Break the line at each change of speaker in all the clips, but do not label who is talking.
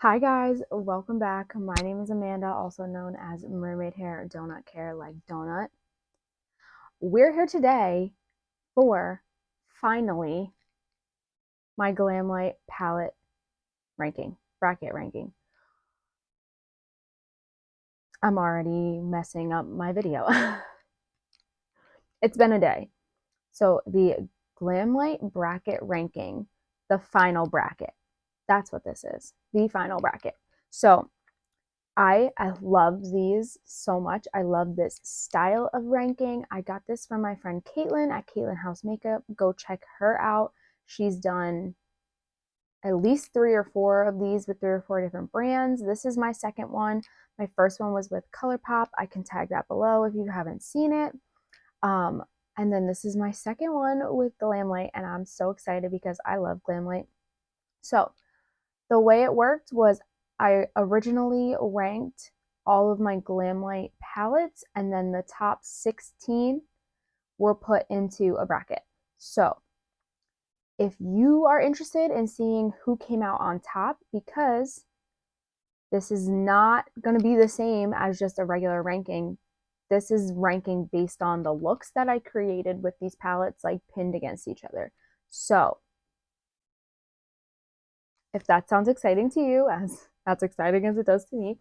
Hi guys, welcome back. My name is Amanda, also known as Mermaid Hair, Donut Care like donut. We're here today for finally my Glamlite palette bracket ranking. I'm already messing up my video. It's been a day. So the Glamlite bracket ranking, the final bracket. That's what this is. The final bracket. So I love these so much. I love this style of ranking. I got this from my friend Caitlin at Caitlin House Makeup. Go check her out. She's done at least 3 or 4 of these with 3 or 4 different brands. This is my second one. My first one was with ColourPop. I can tag that below if you haven't seen it. And then this is my second one with Glamlite, and I'm so excited because I love Glamlite. So the way it worked was I originally ranked all of my Glamlite palettes, and then the top 16 were put into a bracket. So if you are interested in seeing who came out on top, because this is not going to be the same as just a regular ranking, this is ranking based on the looks that I created with these palettes, like pinned against each other. So if that sounds exciting to you, as that's exciting as it does to me,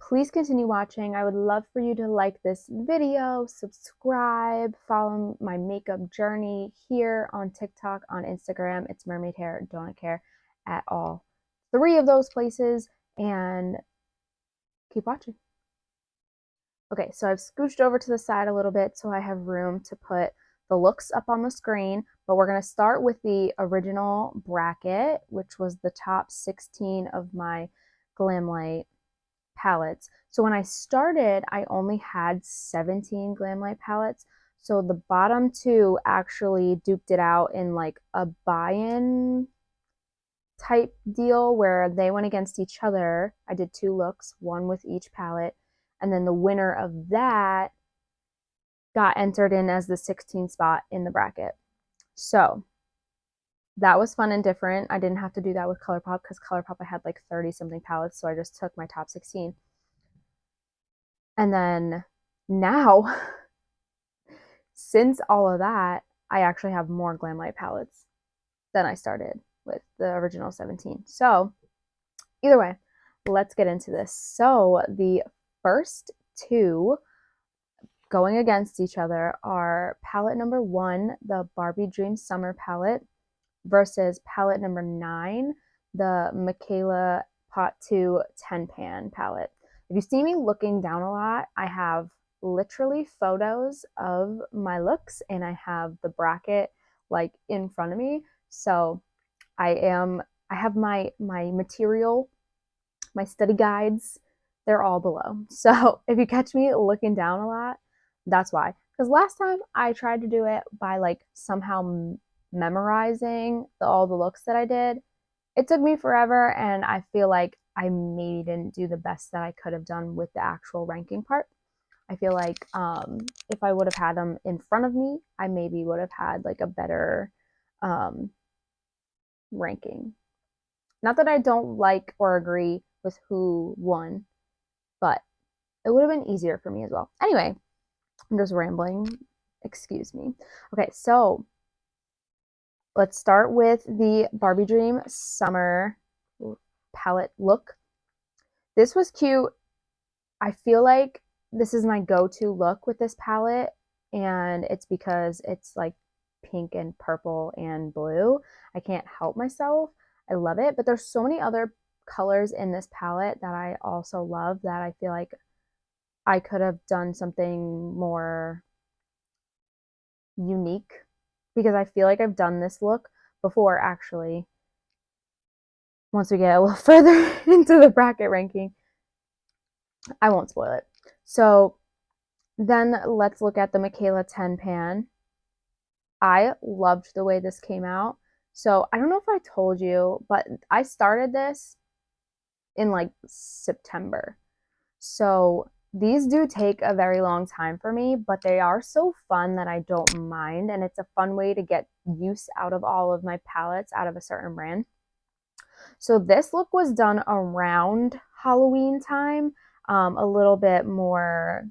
please continue watching. I would love for you to like this video, subscribe, follow my makeup journey here on TikTok, on Instagram. It's Mermaid Hair, Don't Care at all 3 of those places, and keep watching. Okay, so I've scooched over to the side a little bit so I have room to put the looks up on the screen, but we're going to start with the original bracket, which was the top 16 of my Glamlite palettes. So when I started, I only had 17 Glamlite palettes. So the bottom 2 actually duped it out in like a buy-in type deal where they went against each other. I did 2 looks, one with each palette, and then the winner of that got entered in as the 16th spot in the bracket. So that was fun and different. I didn't have to do that with ColourPop because ColourPop I had like 30 something palettes, so I just took my top 16. And then now, since all of that, I actually have more Glamlite palettes than I started with the original 17. So either way, let's get into this. So the first 2 going against each other are palette number 1, the Barbie Dream Summer palette, versus palette number 9, the Michaela Pot 2 10 Pan palette. If you see me looking down a lot, I have literally photos of my looks and I have the bracket like in front of me. So I have my material, my study guides, they're all below. So if you catch me looking down a lot, that's why. Because last time I tried to do it by like somehow memorizing all the looks that I did. It took me forever, and I feel like I maybe didn't do the best that I could have done with the actual ranking part. I feel like if I would have had them in front of me, I maybe would have had like a better ranking. Not that I don't like or agree with who won, but it would have been easier for me as well. Anyway, I'm just rambling. Excuse me. Okay, so let's start with the Barbie Dream Summer palette look. This was cute. I feel like this is my go-to look with this palette, and it's because it's like pink and purple and blue. I can't help myself. I love it, but there's so many other colors in this palette that I also love that I feel like I could have done something more unique, because I feel like I've done this look before actually. Once we get a little further into the bracket ranking, I won't spoil it. So then let's look at the Michaela 10 Pan. I loved the way this came out. So I don't know if I told you, but I started this in like September. So these do take a very long time for me, but they are so fun that I don't mind. And it's a fun way to get use out of all of my palettes out of a certain brand. So this look was done around Halloween time, a little bit more,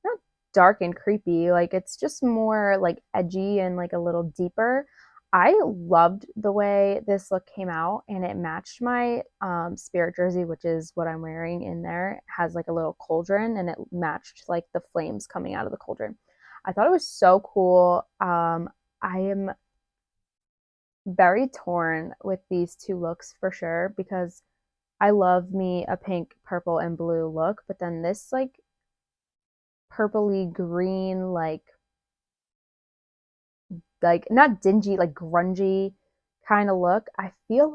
not dark and creepy, like it's just more like edgy and like a little deeper. I loved the way this look came out, and it matched my spirit jersey, which is what I'm wearing in there. It has like a little cauldron, and it matched like the flames coming out of the cauldron. I thought it was so cool. I am very torn with these two looks for sure, because I love me a pink, purple, and blue look, but then this like purpley green, like not dingy, like grungy kind of look. I feel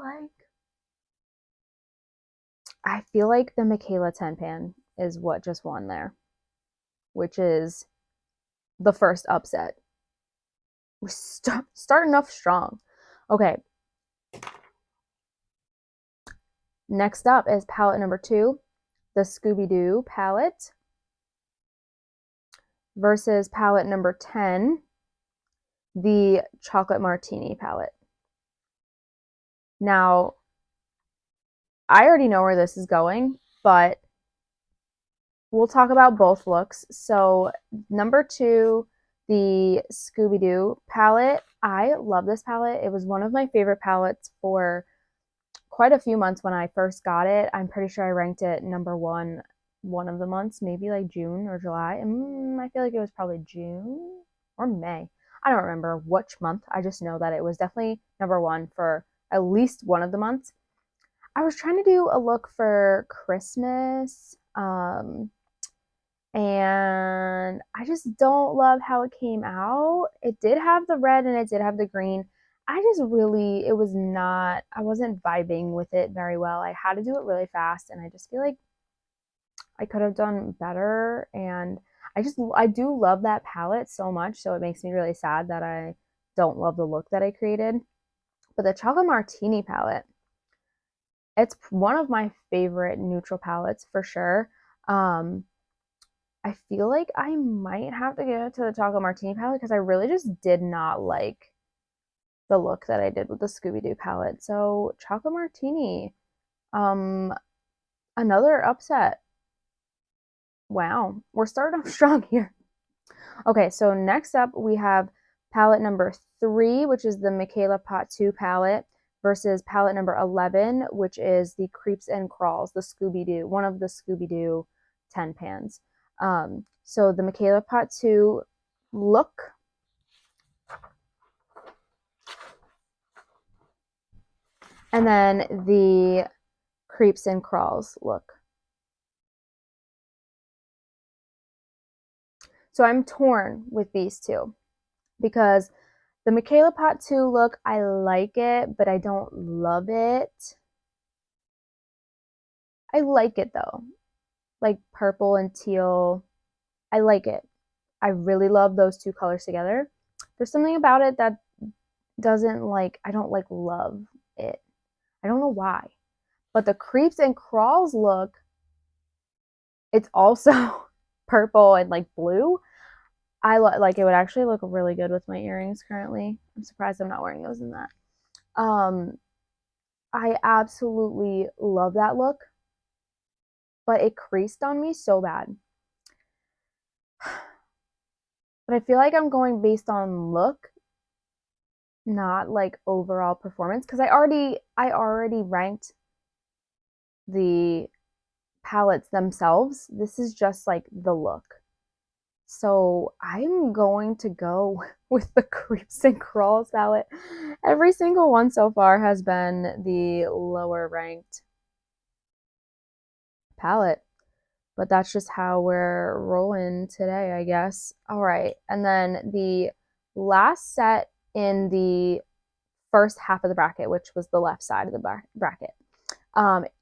like the Michaela 10 pan is what just won there, which is the first upset. We're starting off strong. Okay. Next up is palette number 2, the Scooby-Doo palette, versus palette number 10, the Chocolate Martini palette. Now, I already know where this is going, but we'll talk about both looks. So, number 2, the Scooby-Doo palette. I love this palette. It was one of my favorite palettes for quite a few months when I first got it. I'm pretty sure I ranked it number 1 one of the months, maybe like June or July. And I feel like it was probably June or May. I don't remember which month. I just know that it was definitely number 1 for at least one of the months. I was trying to do a look for Christmas, and I just don't love how it came out. It did have the red and it did have the green. It was not, I wasn't vibing with it very well. I had to do it really fast, and I just feel like I could have done better. And I do love that palette so much, so it makes me really sad that I don't love the look that I created. But the Chocolate Martini palette, it's one of my favorite neutral palettes for sure. I feel like I might have to give it to the Chocolate Martini palette, because I really just did not like the look that I did with the Scooby-Doo palette. So Chocolate Martini, another upset. Wow, we're starting off strong here. Okay, so next up we have palette number 3, which is the Michaela Pot 2 palette, versus palette number 11, which is the Creeps and Crawls, the Scooby-Doo, one of the Scooby-Doo 10 pans. So the Michaela Pot 2 look, and then the Creeps and Crawls look. So I'm torn with these two, because the Michaela Pot 2 look, I like it, but I don't love it. I like it though. Like purple and teal. I like it. I really love those two colors together. There's something about it that doesn't like, I don't like love it. I don't know why. But the Creeps and Crawls look, it's also purple and like blue. I like it would actually look really good with my earrings currently. I'm surprised I'm not wearing those in that. I absolutely love that look, but it creased on me so bad. But I feel like I'm going based on look, not like overall performance, because I already ranked the palettes themselves. This is just like the look. So I'm going to go with the Creeps and Crawls palette. Every single one so far has been the lower ranked palette, but that's just how we're rolling today, I guess. All right, and then the last set in the first half of the bracket, which was the left side of the bracket.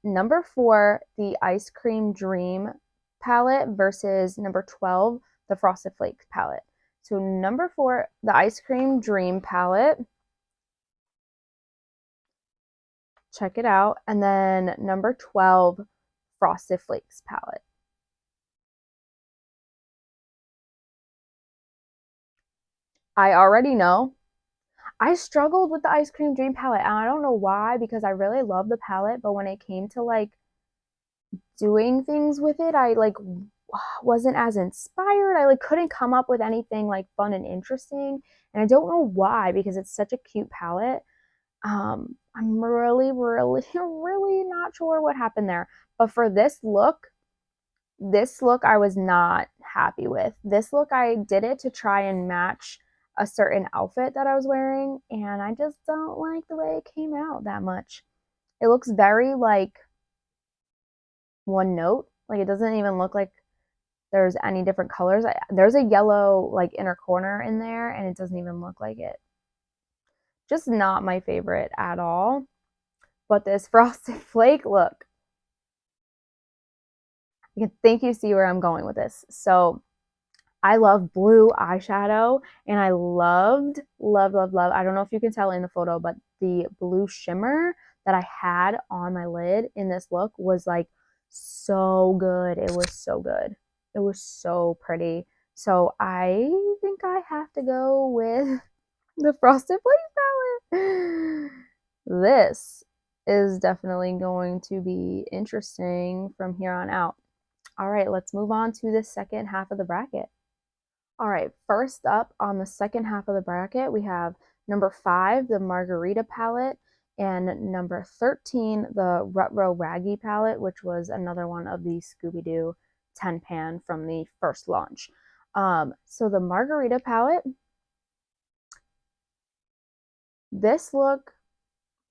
Number 4, the Ice Cream Dream palette, versus number 12, the Frosted Flakes palette. So number 4, the Ice Cream Dream palette. Check it out. And then number 12, Frosted Flakes palette. I already know. I struggled with the Ice Cream Dream palette, and I don't know why, because I really love the palette, but when it came to like doing things with it, I like wasn't as inspired. I like couldn't come up with anything like fun and interesting, and I don't know why, because it's such a cute palette. I'm really, really, really not sure what happened there. But for this look I was not happy with. This look, I did it to try and match a certain outfit that I was wearing, and I just don't like the way it came out that much. It looks very like one note. Like it doesn't even look like there's any different colors. There's a yellow like inner corner in there, and it doesn't even look like it. Just not my favorite at all. But this frosted flake look, I think you see where I'm going with this. So I love blue eyeshadow, and I loved, love, love, love. I don't know if you can tell in the photo, but the blue shimmer that I had on my lid in this look was like so good. It was so good. It was so pretty. So I think I have to go with the Frosted Flakes palette. This is definitely going to be interesting from here on out. All right, let's move on to the second half of the bracket. All right, first up on the second half of the bracket, we have number 5, the Margarita palette, and number 13, the Rutro Raggy palette, which was another one of the Scooby-Doo 10 pan from the first launch. So the Margarita palette, this look,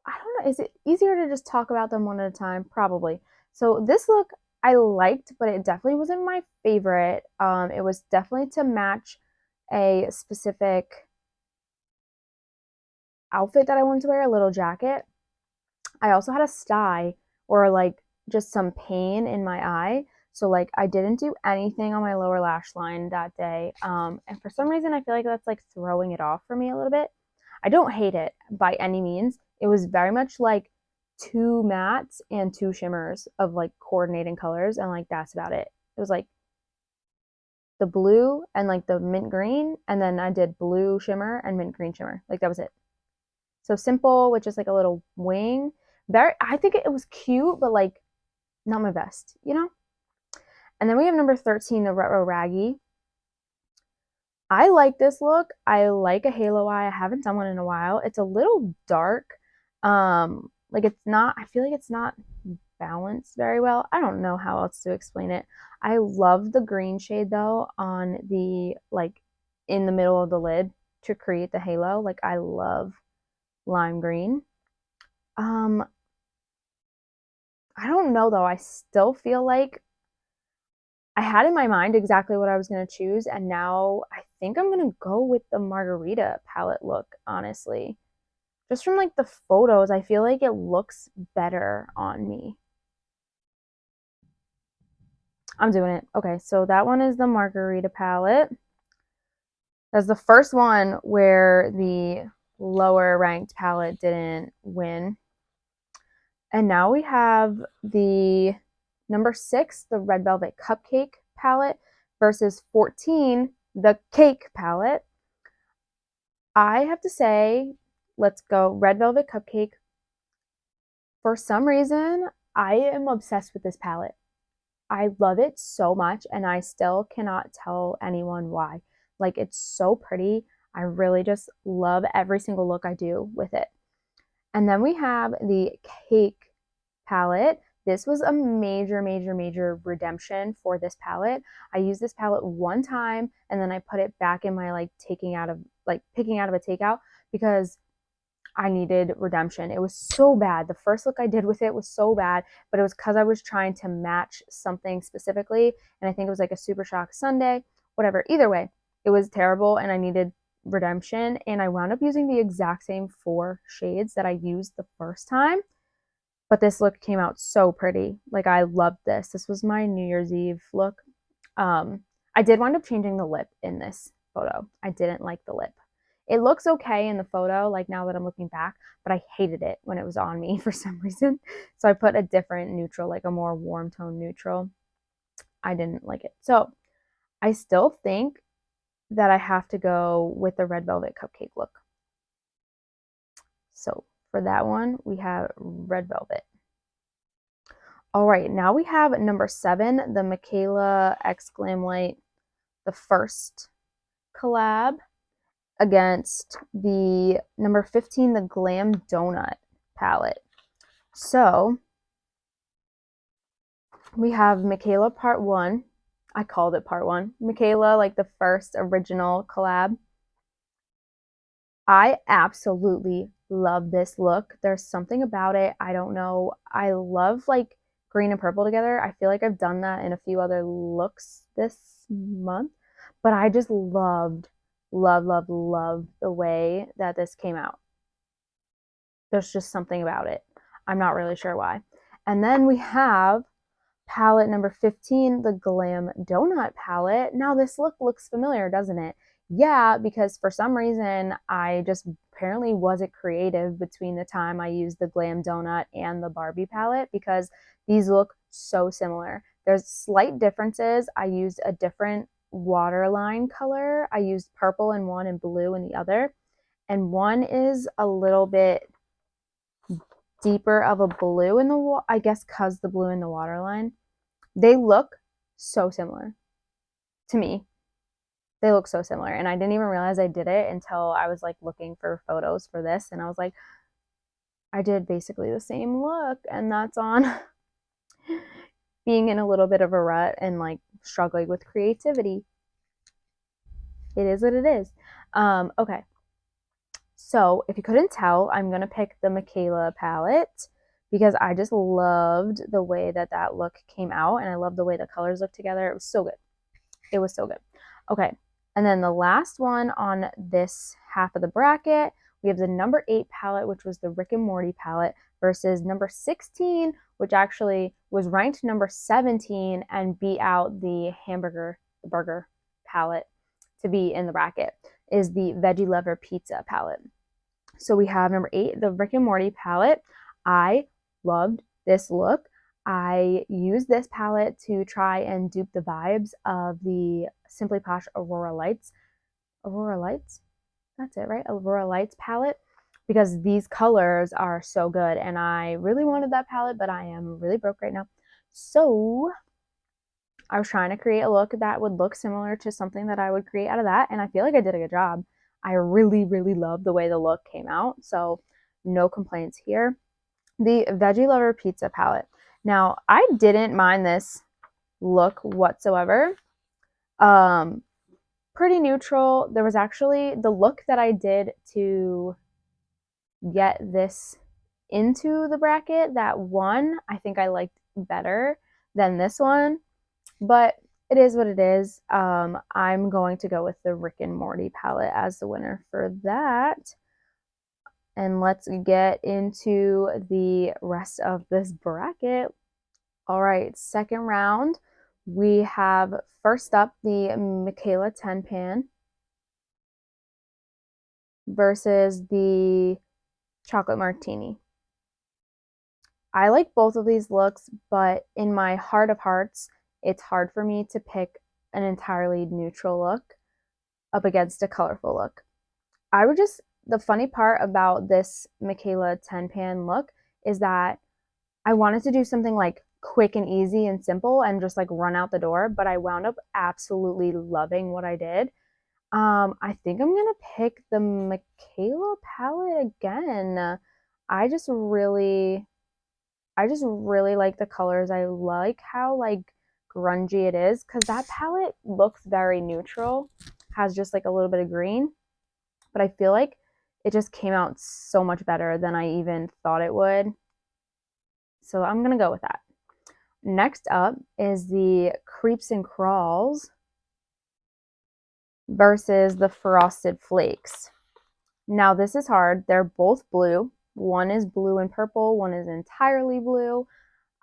I don't know, is it easier to just talk about them one at a time? Probably. So this look I liked, but it definitely wasn't my favorite. It was definitely to match a specific outfit that I wanted to wear, a little jacket. I also had a sty or like just some pain in my eye. So like I didn't do anything on my lower lash line that day. And for some reason I feel like that's like throwing it off for me a little bit. I don't hate it by any means. It was very much like 2 mattes and 2 shimmers of like coordinating colors, and like that's about it. It was like the blue and like the mint green, and then I did blue shimmer and mint green shimmer. Like that was it. So simple with just like a little wing. Very, I think it was cute, but like not my best, you know? And then we have number 13, the Retro Raggy. I like this look. I like a halo eye. I haven't done one in a while. It's a little dark. Like it's not, I feel like it's not balanced very well. I don't know how else to explain it. I love the green shade though on the like in the middle of the lid to create the halo. Like I love lime green. Um, I don't know though. I still feel like I had in my mind exactly what I was going to choose, and now I think I'm going to go with the Margarita palette look, honestly. Just from like the photos, I feel like it looks better on me. I'm doing it. Okay, so that one is the Margarita palette. That's the first one where the lower ranked palette didn't win. And now we have the number 6, the Red Velvet Cupcake palette versus 14, the Cake palette. I have to say, let's go Red Velvet Cupcake. For some reason, I am obsessed with this palette. I love it so much, and I still cannot tell anyone why. Like, it's so pretty. I really just love every single look I do with it. And then we have the Cake palette. This was a major, major, major redemption for this palette. I used this palette one time, and then I put it back in my like picking out of a takeout because I needed redemption. It was so bad. The first look I did with it was so bad, but it was because I was trying to match something specifically, and I think it was like a Super Shock Sunday, whatever. Either way, it was terrible, and I needed redemption, and I wound up using the exact same 4 shades that I used the first time. But this look came out so pretty. Like I loved this. This was my New Year's Eve look. I did wind up changing the lip in this photo. I didn't like the lip. It looks okay in the photo, like now that I'm looking back, but I hated it when it was on me for some reason. So I put a different neutral, like a more warm tone neutral. I didn't like it. So I still think that I have to go with the Red Velvet Cupcake look. So for that one, we have Red Velvet. All right, now we have number 7, the Michaela X Glamlite, the first collab, against the number 15, the Glam Donut palette. So we have Michaela Part 1. I called it Part 1. Michaela, like the first original collab. I absolutely love this look. There's something about it. I don't know. I love like green and purple together. I feel like I've done that in a few other looks this month, but I just loved, love the way that this came out. There's just something about it. I'm not really sure why. And then we have palette number 15, the Glam Donut palette. Now this look looks familiar, doesn't it? Yeah, because for some reason I just apparently wasn't creative between the time I used the Glam Donut and the Barbie palette, because these look so similar. There's slight differences. I used a different waterline color. I used purple in one and blue in the other. And one is a little bit deeper of a blue in the I guess because the blue in the waterline. They look so similar to me. They look so similar, and I didn't even realize I did it until I was like looking for photos for this, and I was like, I did basically the same look, and that's on being in a little bit of a rut and like struggling with creativity. It is what it is. Okay, so if you couldn't tell, I'm gonna pick the Michaela palette because I just loved the way that that look came out, and I love the way the colors look together. It was so good. It was so good. Okay, and then the last one on this half of the bracket, we have the number 8 palette, which was the Rick and Morty palette, versus number 16, which actually was ranked number 17 and beat out the burger palette to be in the bracket, is the Veggie Lover Pizza palette. So we have number 8, the Rick and Morty palette. I loved this look. I used this palette to try and dupe the vibes of the Simply Posh Aurora Lights. Aurora Lights? That's it, right? Aurora Lights palette, because these colors are so good, and I really wanted that palette, but I am really broke right now. So I was trying to create a look that would look similar to something that I would create out of that, and I feel like I did a good job. I really love the way the look came out, so no complaints here. The Veggie Lover Pizza palette. Now, I didn't mind this look whatsoever. Pretty neutral. There was actually the look that I did to get this into the bracket, that one I think I liked better than this one, but it is what it is. I'm going to go with the Rick and Morty palette as the winner for that. And let's get into the rest of this bracket. All right, second round, we have first up the Michaela 10 pan versus the Chocolate Martini. I like both of these looks, but in my heart of hearts, it's hard for me to pick an entirely neutral look up against a colorful look. The funny part about this Michaela 10 pan look is that I wanted to do something like quick and easy and simple and just like run out the door, but I wound up absolutely loving what I did. I think I'm gonna pick the Michaela palette again. I just really like the colors. I like how like grungy it is, because that palette looks very neutral, has just like a little bit of green, but I feel like it just came out so much better than I even thought it would. So I'm gonna go with that. Next up is the Creeps and Crawls versus the Frosted Flakes. Now this is hard. They're both blue. One is blue and purple, one is entirely blue.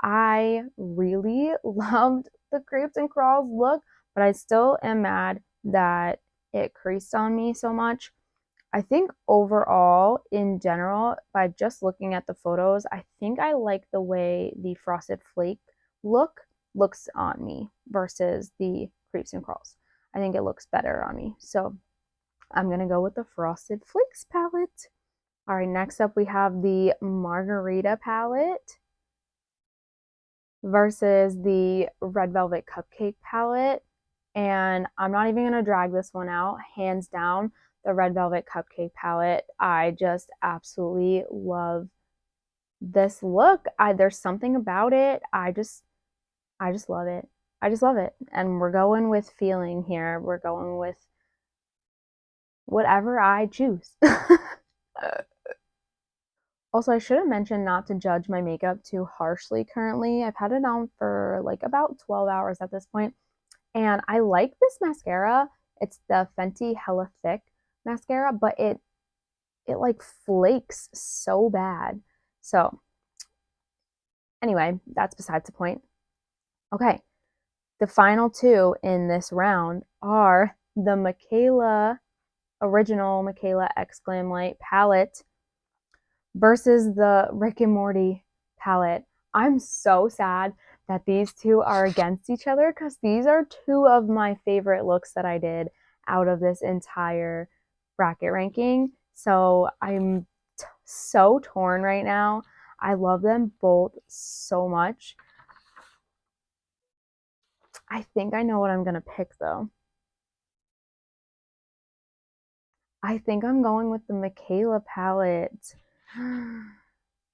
I really loved the Creeps and Crawls look, but I still am mad that it creased on me so much. I think overall, in general, by just looking at the photos, I think I like the way the Frosted Flake looks on me versus the Creeps and Crawls. I think it looks better on me. So I'm going to go with the Frosted Flakes palette. All right, next up we have the Margarita palette versus the Red Velvet Cupcake palette. And I'm not even going to drag this one out. Hands down, the Red Velvet Cupcake palette. I just absolutely love this look. There's something about it. I just love it. I just love it. And we're going with feeling here. We're going with whatever I choose. Also, I should have mentioned not to judge my makeup too harshly currently. I've had it on for like about 12 hours at this point. And I like this mascara. It's the Fenty Hella Thick mascara, but it like flakes so bad. So anyway, that's besides the point. Okay, the final two in this round are the original Michaela X Glamlite palette versus the Rick and Morty palette. I'm so sad that these two are against each other because these are two of my favorite looks that I did out of this entire bracket ranking. So I'm so torn right now. I love them both so much. I think I know what I'm going to pick though. I think I'm going with the Michaela palette.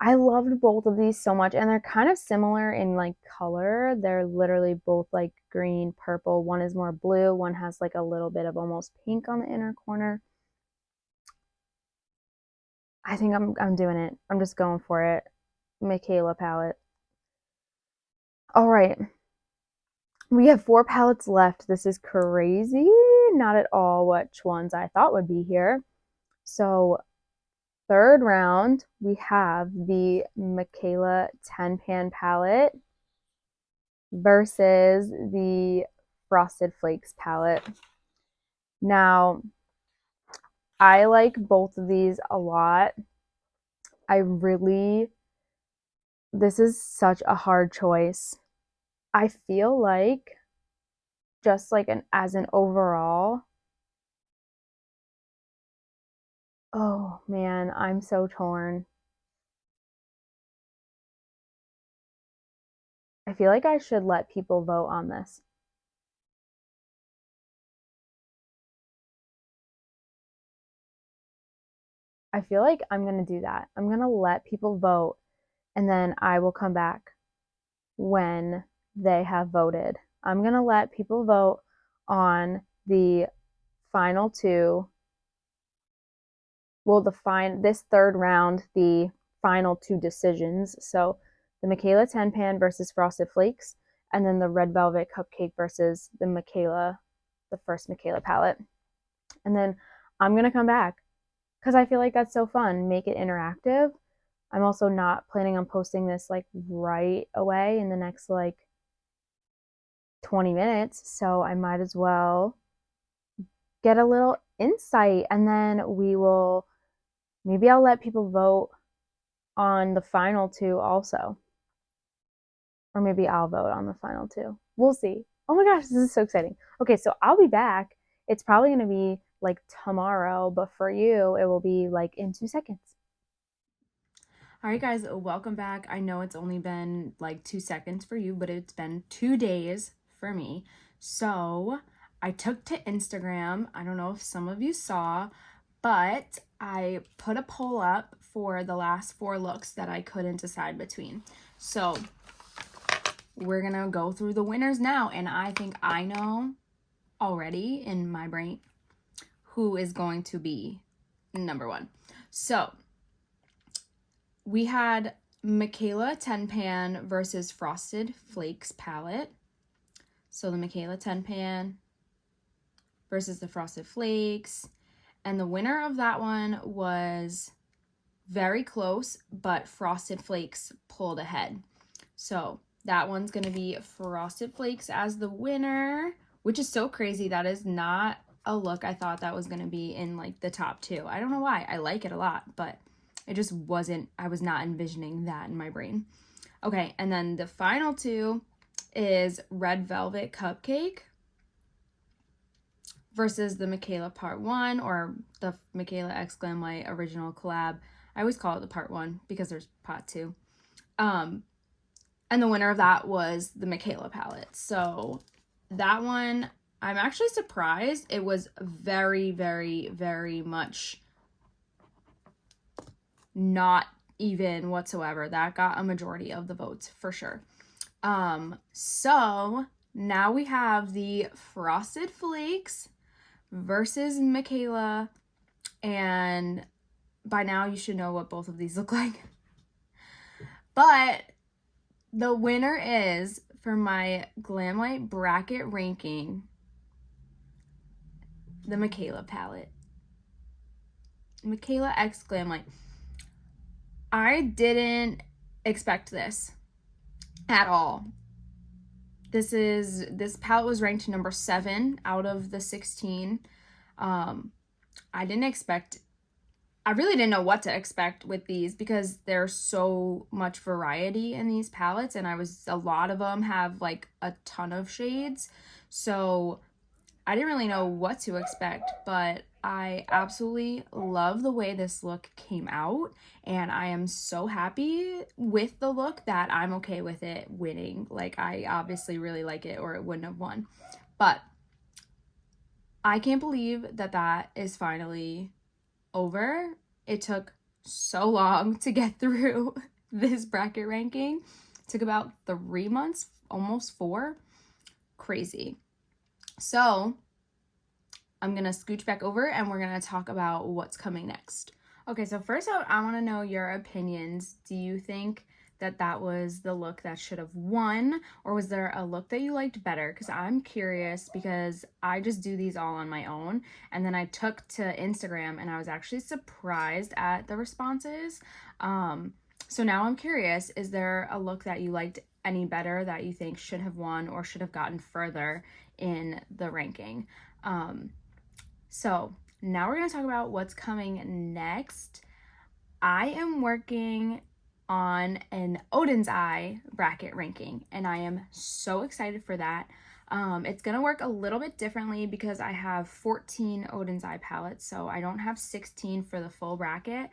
I loved both of these so much, and they're kind of similar in like color. They're literally both like green, purple. One is more blue, one has like a little bit of almost pink on the inner corner. I think I'm doing it. I'm just going for it. Michaela palette. All right. We have 4 palettes left. This is crazy. Not at all which ones I thought would be here. So third round, we have the Michaela 10 pan palette versus the Frosted Flakes palette. Now, I like both of these a lot. This is such a hard choice. I feel like just like as an overall, oh man, I'm so torn. I feel like I should let people vote on this. I feel like I'm going to do that. I'm going to let people vote and then I will come back when they have voted. I'm going to let people vote on the final two. Well, this third round, the final two decisions. So the Michaela 10 pan versus Frosted Flakes, and then the Red Velvet Cupcake versus the first Michaela palette. And then I'm going to come back because I feel like that's so fun. Make it interactive. I'm also not planning on posting this like right away in the next like 20 minutes. So I might as well get a little insight and then maybe I'll let people vote on the final two also. Or maybe I'll vote on the final two. We'll see. Oh my gosh, this is so exciting. Okay, so I'll be back. It's probably going to be like tomorrow, but for you, it will be like in 2 seconds. All right, guys, welcome back. I know it's only been like 2 seconds for you, but it's been 2 days for me. So I took to Instagram. I don't know if some of you saw, but I put a poll up for the last 4 looks that I couldn't decide between. So we're gonna go through the winners now, and I think I know already in my brain who is going to be number 1. So we had Michaela 10 pan versus Frosted Flakes palette. So the Michaela 10 pan versus the Frosted Flakes, and the winner of that one was very close, but Frosted Flakes pulled ahead. So that one's going to be Frosted Flakes as the winner, which is so crazy. That is not a look I thought that was going to be in like the top 2. I don't know why. I like it a lot, but it just wasn't, I was not envisioning that in my brain. Okay, and then the final 2 is Red Velvet Cupcake versus the Michaela Part 1 or the Michaela X Glamlite original collab. I always call it the part 1 because there's part 2. And the winner of that was the Michaela palette. So that one, I'm actually surprised. It was very, very, very much not even whatsoever. That got a majority of the votes for sure. So now we have the Frosted Flakes versus Michaela, and by now you should know what both of these look like. But the winner is, for my Glamlite Bracket Ranking, the Michaela palette. Michaela X Glamlite. I didn't expect this at all. This palette was ranked number 7 out of the 16. I really didn't know what to expect with these because there's so much variety in these palettes, and a lot of them have like a ton of shades. So I didn't really know what to expect, but I absolutely love the way this look came out, and I am so happy with the look that I'm okay with it winning. Like, I obviously really like it or it wouldn't have won, but I can't believe that that is finally over. It took so long to get through this bracket ranking. It took about 3 months, almost 4. Crazy. So I'm gonna scooch back over and we're gonna talk about what's coming next. Okay, so first out, I want to know your opinions. Do you think that that was the look that should have won, or was there a look that you liked better? Because I'm curious, because I just do these all on my own, and then I took to Instagram and I was actually surprised at the responses. So now I'm curious, is there a look that you liked any better that you think should have won or should have gotten further in the ranking? So now we're going to talk about what's coming next. I am working on an Odin's Eye bracket ranking, and I am so excited for that. It's going to work a little bit differently because I have 14 Odin's Eye palettes, so I don't have 16 for the full bracket.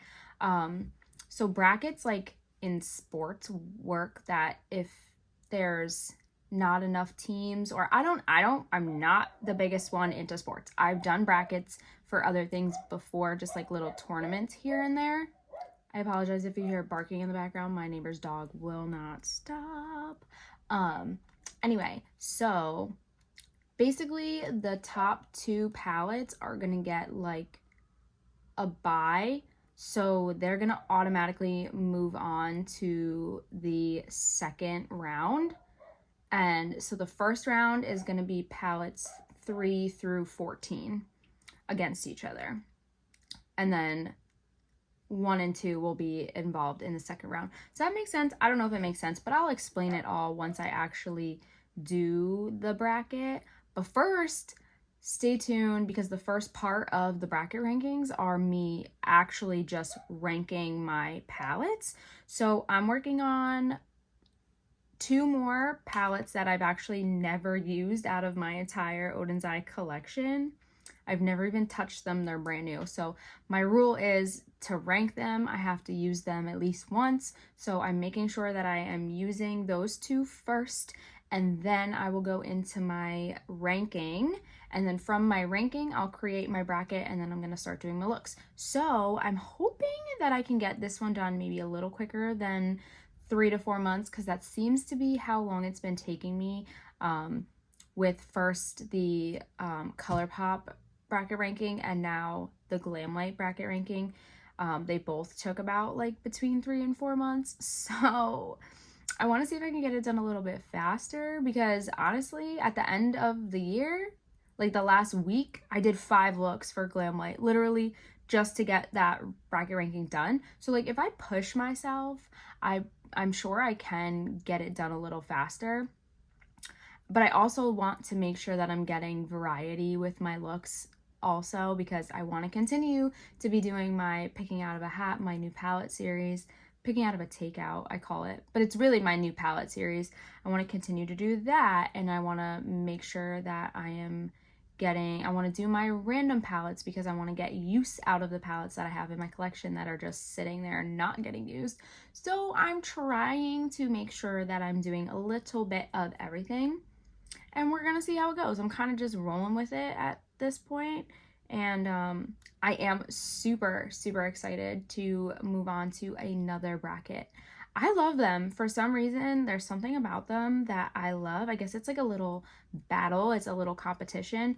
So brackets, like in sports, work that if there's not enough teams, or I'm not the biggest one into sports. I've done brackets for other things before, just like little tournaments here and there. I apologize if you hear barking in the background. My neighbor's dog will not stop. Anyway, so basically the top 2 palettes are gonna get like a bye, so they're gonna automatically move on to the second round. And so the first round is going to be palettes 3 through 14 against each other. And then 1 and 2 will be involved in the second round. Does that make sense? I don't know if it makes sense, but I'll explain it all once I actually do the bracket. But first, stay tuned, because the first part of the bracket rankings are me actually just ranking my palettes. So I'm working on 2 more palettes that I've actually never used out of my entire Odin's Eye collection. I've never even touched them. They're brand new. So my rule is to rank them, I have to use them at least once. So I'm making sure that I am using those 2 first, and then I will go into my ranking. And then from my ranking, I'll create my bracket, and then I'm going to start doing my looks. So I'm hoping that I can get this one done maybe a little quicker than 3 to 4 months, because that seems to be how long it's been taking me with first the ColourPop bracket ranking and now the Glamlite bracket ranking. They both took about like between 3 and 4 months. So I want to see if I can get it done a little bit faster, because honestly, at the end of the year, like the last week, I did 5 looks for Glamlite, literally just to get that bracket ranking done. So like if I push myself, I'm sure I can get it done a little faster. But I also want to make sure that I'm getting variety with my looks also, because I want to continue to be doing my picking out of a hat, my new palette series, picking out of a takeout, I call it, but it's really my new palette series. I want to continue to do that, and I want to make sure that I am I want to do my random palettes because I want to get use out of the palettes that I have in my collection that are just sitting there not getting used. So I'm trying to make sure that I'm doing a little bit of everything, and we're gonna see how it goes. I'm kind of just rolling with it at this point, and I am super excited to move on to another bracket. I love them. For some reason, there's something about them that I love. I guess it's like a little battle. It's a little competition.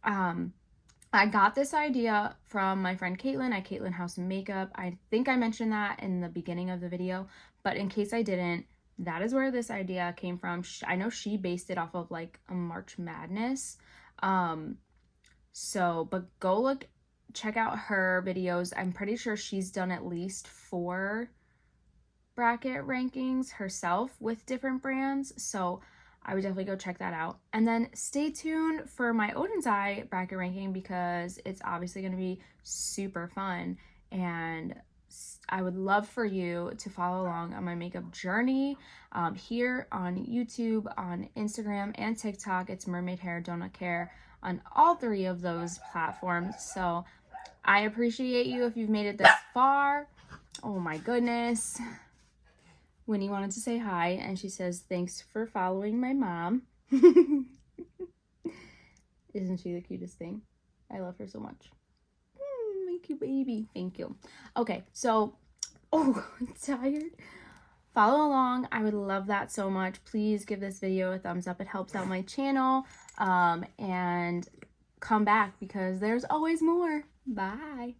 I got this idea from my friend Caitlin at Caitlin House Makeup. I think I mentioned that in the beginning of the video, but in case I didn't, that is where this idea came from. I know she based it off of like a March Madness. But go check out her videos. I'm pretty sure she's done at least 4 bracket rankings herself with different brands, so I would definitely go check that out. And then stay tuned for my Odin's Eye bracket ranking because it's obviously going to be super fun, and I would love for you to follow along on my makeup journey here on YouTube, on Instagram, and TikTok. It's Mermaid Hair Donut Care on all 3 of those platforms. So I appreciate you if you've made it this far. Oh my goodness. Winnie wanted to say hi, and she says, thanks for following my mom. Isn't she the cutest thing? I love her so much. My cute baby. Thank you. Okay, so, I'm tired. Follow along. I would love that so much. Please give this video a thumbs up. It helps out my channel. And come back because there's always more. Bye.